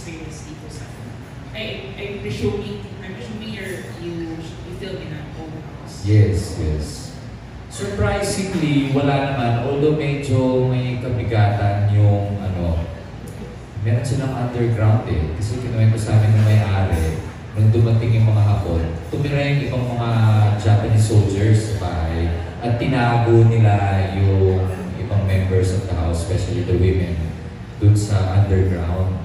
experience dito sa I'm presuming you film in an own house. Yes, yes. Surprisingly, wala naman. Although medyo may kabigatan yung meron silang underground eh. Kasi kinuwento sa amin ng may-ari, nung dumating yung mga Hapon, tumira yung ibang mga Japanese soldiers sa bahay at tinago nila yung ibang members of the house, especially the women, dun sa underground.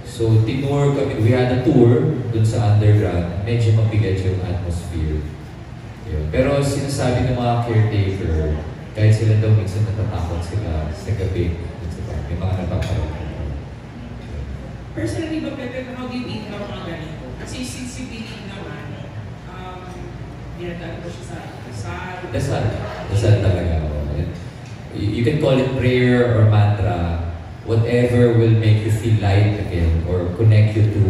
So, tinur kami, we had a tour dun sa underground, medyo mabigat yung atmosphere. Yun. Pero sinasabi ng mga caretaker, kahit sila daw minsan natatakot sila sa gabi, may mga napaparoon. Personally ba, Pepe, how do you eat ng mga ganito? Kasi since you believe naman, ginagawa ko siya sa dasal. Dasal talaga. You can call it prayer or mantra, whatever will make you feel light again or connect you to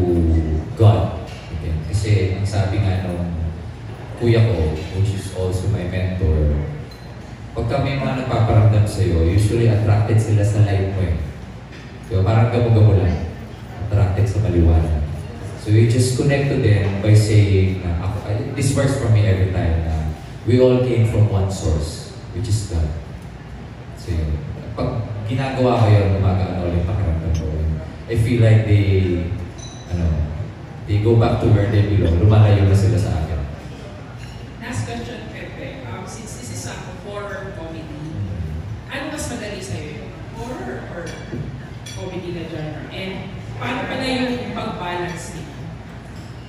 God again. Kasi ang sabi nga nung kuya ko, which is also my mentor, pagka may mga nagpaparamdam sa'yo, usually attracted sila sa light mo eh. So parang gamo-gamo lang. Attracted sa maliwanag. So you just connect to them by saying, this works for me every time, we all came from one source, which is God. So yun. Pag ginagawa ko yun, umagaan ulit pakiramdam ko. I feel like they go back to where they belong. Lumalayo na sila sa akin. Last question, Pepe. Since this is a horror comedy, ano mas madali sa'yo? Horror or comedy na genre? And paano pala yung pag-balance nito?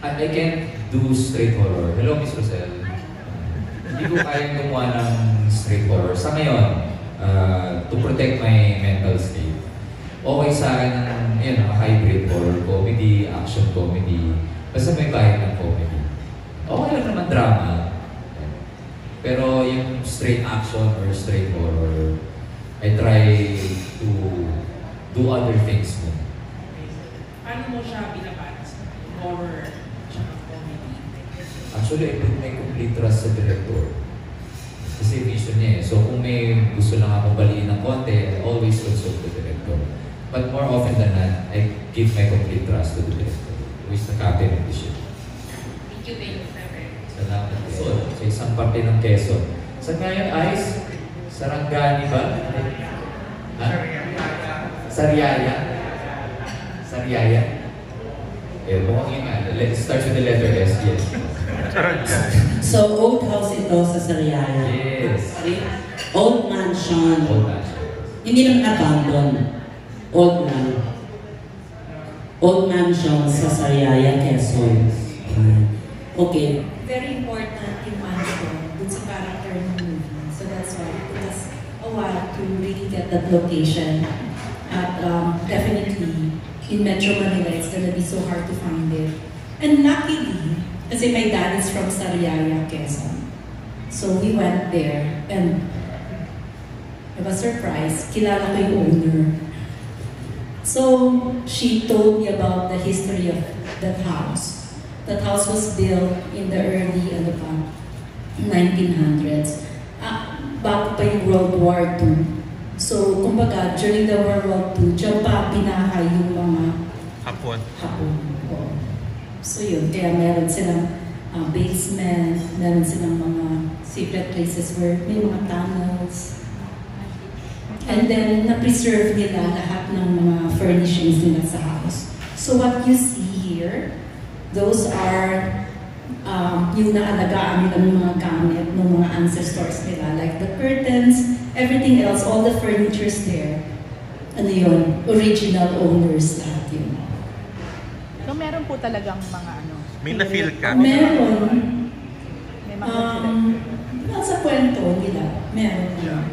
I can't do straight horror. Hello, Miss Rosel. Hindi ko kayang gumawa ng straight horror. Sa ngayon, to protect my mental state, okay sa akin ng hybrid horror comedy, action comedy, basta may kahit ng comedy. Okay lang naman drama. Pero yung straight action or straight horror, I try to do other things mo. Paano mo siya binabalance? Horror, tsaka comedy? Actually, I put my complete trust sa director. Kasi vision niya eh. So kung may gusto lang akong baliin ng konti, I always consult the director. But more often than not, I give my complete trust to the director, who is the captain of the ship. Thank you, Pepe. Salamat Quezon. Sa isang parte ng Quezon. Saan nga yun, Ice? Sarangani ba? Ha? Sariaya? Sariaya? Eh, mukhang yun nga. Let's start with the letter S. Yes. So, old house ito sa Sariaya. Yes. Old mansion. Old mansion. Hindi naman abandon. Old man. Old mansion sa Sariaya, Quezon. Okay. Very important yung mansion dun sa character ng movie. So that's why it took us a while to really get that location. At definitely, in Metro Manila, it's gonna be so hard to find it. And luckily, kasi my dad is from Sariaya, Quezon. So we went there and I was surprised, kilala ko yung owner. So she told me about the history of that house. That house was built in the early 1900s. Bago pa yung World War II. So, kumbaga, during the World War II, dyan pa binahay yung mga Hapon. So yun, kaya meron silang basement, meron silang mga secret places where may mga tunnels. And then, na-preserve nila lahat ng mga furnishings nila sa house. So what you see here, those are yung naalagaan nila ng mga gamit ng mga ancestors nila. Like the curtains, everything else, all the furniture's there. Ano yun? Original owners lahat yun. So meron po talagang mga ano? May na-feel ka? Meron. May mga Sa kwento nila, meron. Yeah.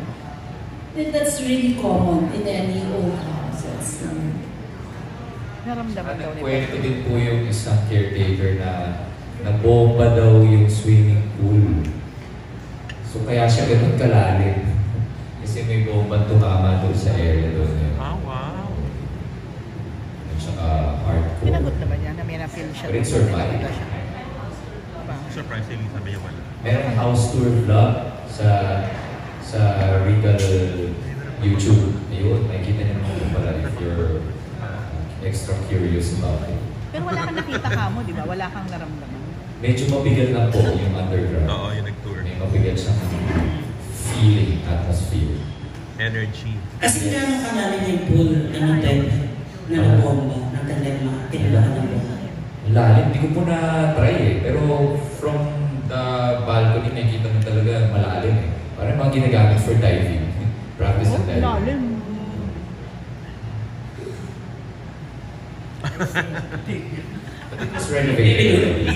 And that's really common in any old houses. naramdaman daw nila. Kwento din po yung isang caretaker na nabomba daw yung swimming pool. So kaya siya ganun kalalim. Kasi may bomba tumama doon sa area doon. Ah, wow. At saka hardcore. Pinagot naman niya na may na-feel siya. But it survived. Surprising, sabi niya wala. Merong house tour vlog sa Regal YouTube. Ayun, makikita niyo naman pala if you're extra curious about it. Pero wala kang nakita ka mo, di ba? Wala kang naramdaman. Medyo mabigat lang po yung underground. Oo, yung nag-tour. May mabigat siyang feeling, atmosphere. Energy. Kasi gano'n kalalim yung pool ng tent na nabomba, ng kanilang mga tinulakan ng bomba. Lalim, hindi ko po na-try eh. Pero from the balcony, nakikita mo talaga malalim eh. Parang mga ginagamit for diving. Practice ng diving. Lalim. But it was renovated.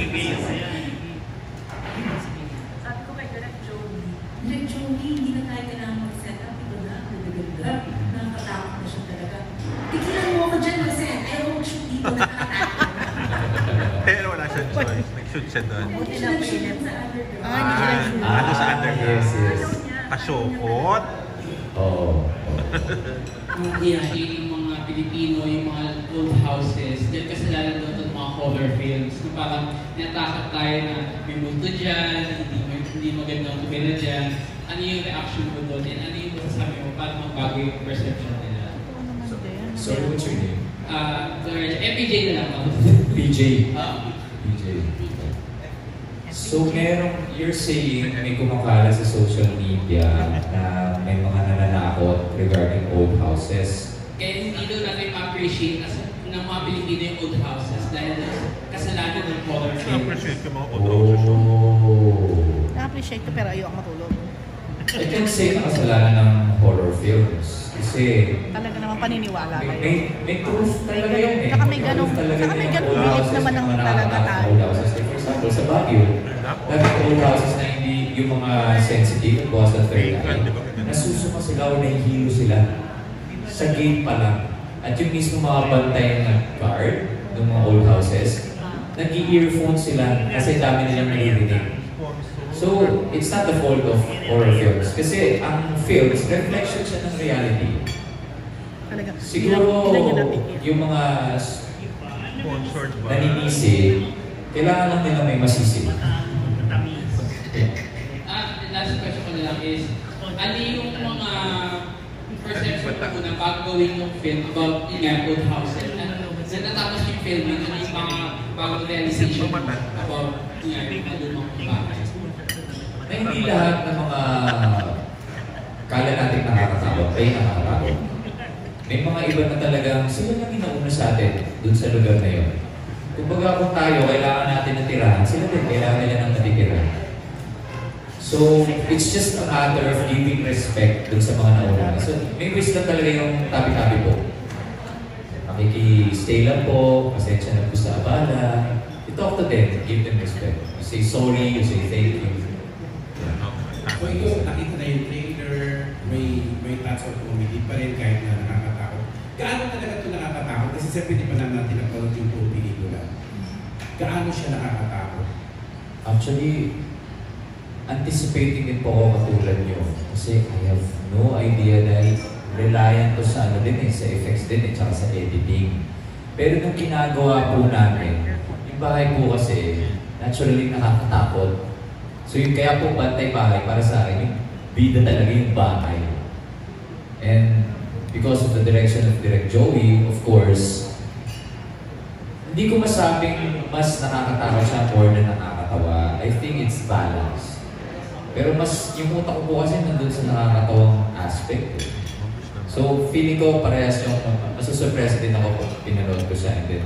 Sabi ko kay Direk Joey, Direk Joey, hindi na tayo kailangan mag-set up. Ito na, nagaganda. Nakakatakot na siya talaga. Tigilan mo ako dyan kasi ayaw mag-shoot dito, nakakatakot. Pero wala siyang choice. Nag-shoot siya doon. Hindi siya nag-shoot sa underground. Hindi siya nag-shoot. Ano sa underground? Yes, yes. Kasyokot. Oo. Actually, yung mga Pilipino, yung mga old houses, dyan kasi lalo doon ng mga color films. So parang natakot tayo na may multo dyan, hindi magandang tumira dyan. Ano yung reaction mo doon? And ano yung masasabi mo para magbago yung perception nila? Sorry, what's your name? MPJ na lang ako. PJ. Ah. PJ. So, you're saying may kumakala sa social media na may mga nananakot regarding old houses. Kaya hindi doon natin ma-appreciate ng mga Pilipino yung old houses dahil kasalanan ng color film. Na-appreciate ko mga auto show. Na-appreciate ko pero ayoko matulog. I can say na kasalanan ng horror films. Kasi Talaga naman paniniwala kayo. may truth talaga yun eh. Saka may ganong- May truth talaga saka may yung ganong old belief houses, naman may ng mga talaga nakakatawa tayo. old houses. Like for example, sa Baguio, dati old houses na hindi yung mga sensitive, bukas na third eye, nasusuka sila o nahihilo sila sa gate pa lang. At yung mismo mga bantay na guard ng mga old houses, nag-earphone sila kasi dami nilang naririnig. So, it's not the fault of horror films. Kasi ang films, reflection siya ng reality. Talaga. Siguro, Ilan yun napigil? yung mga Sponsored ba? naninisi, kailangan lang nila may masisi. Last question ko na lang is, ano yung mga perception mo na bago gawin yung film about yung old houses? Natapos yung filming, ano yung mga bagong realization mo about yung mga lumang bahay? Na hindi lahat ng mga kala natin nakakatakot ay nakakatakot. May mga iba na talagang sila lang inauna sa atin dun sa lugar na yun. Kumbaga kung tayo, kailangan natin ng tirahan, sila din kailangan nila ng natitirahan. So, it's just a matter of giving respect dun sa mga nauna. So, may wisdom talaga yung tabi-tabi po. Makiki-stay lang po, pasensya na po sa abala. You talk to them, give them respect. You say sorry, you say thank you. So ito, nakita na yung trailer, may touch of comedy pa rin kahit na nakakatakot. Gaano talaga ito nakakatakot? Kasi siyempre di pa naman natin napanood yung full pelikula. Gaano siya nakakatakot? Actually, anticipating din po ako katulad nyo. Kasi I have no idea dahil reliant to sa ano din eh, sa effects din eh, tsaka sa editing. Pero nung ginagawa po namin, yung bahay po kasi naturally nakakatakot. So yung kaya po bantay bahay para sa akin, yung bida talaga yung bahay. And because of the direction of Direk Joey, of course, hindi ko masabing mas nakakatakot siya more than nakakatawa. I think it's balance. Pero mas yung utak ko po kasi nandun sa nakakatawang aspect eh. So feeling ko parehas yung masusurpresa din ako pag pinanood ko siya and then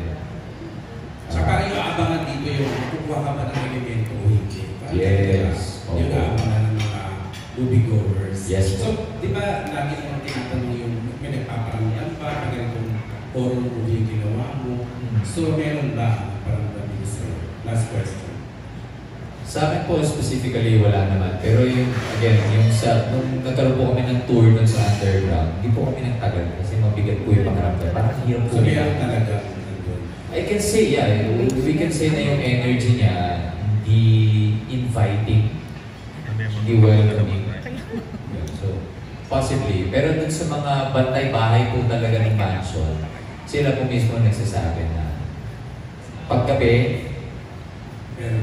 Saka yung abangan dito yung kukuha ka ba ng elemento o hindi. Yes. Yung abangan ng mga moviegoers. Yes. So, di ba lagi naman tinatanong yung may nagpaparamdam ba pag ganitong horror movie yung ginawa mo? So, meron ba paramdam dito sa'yo? Last question. sa akin po specifically wala naman. Pero yung, again, yung nung nagkaroon po kami ng tour dun sa underground, hindi po kami nagtagal kasi mabigat po yung pakiramdam. Parang hirap po. So, meron talaga. I can say, yeah, we can say na yung energy niya hindi inviting, hindi welcoming. Yeah, so, possibly. Pero dun sa mga bantay bahay po talaga ng mansion, sila po mismo nagsasabi na paggabi,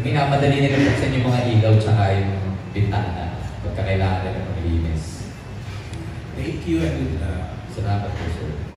minamadali nila buksan yung mga ilaw tsaka yung bintana pagka kailangan nila maglinis. Thank you and Salamat po, sir.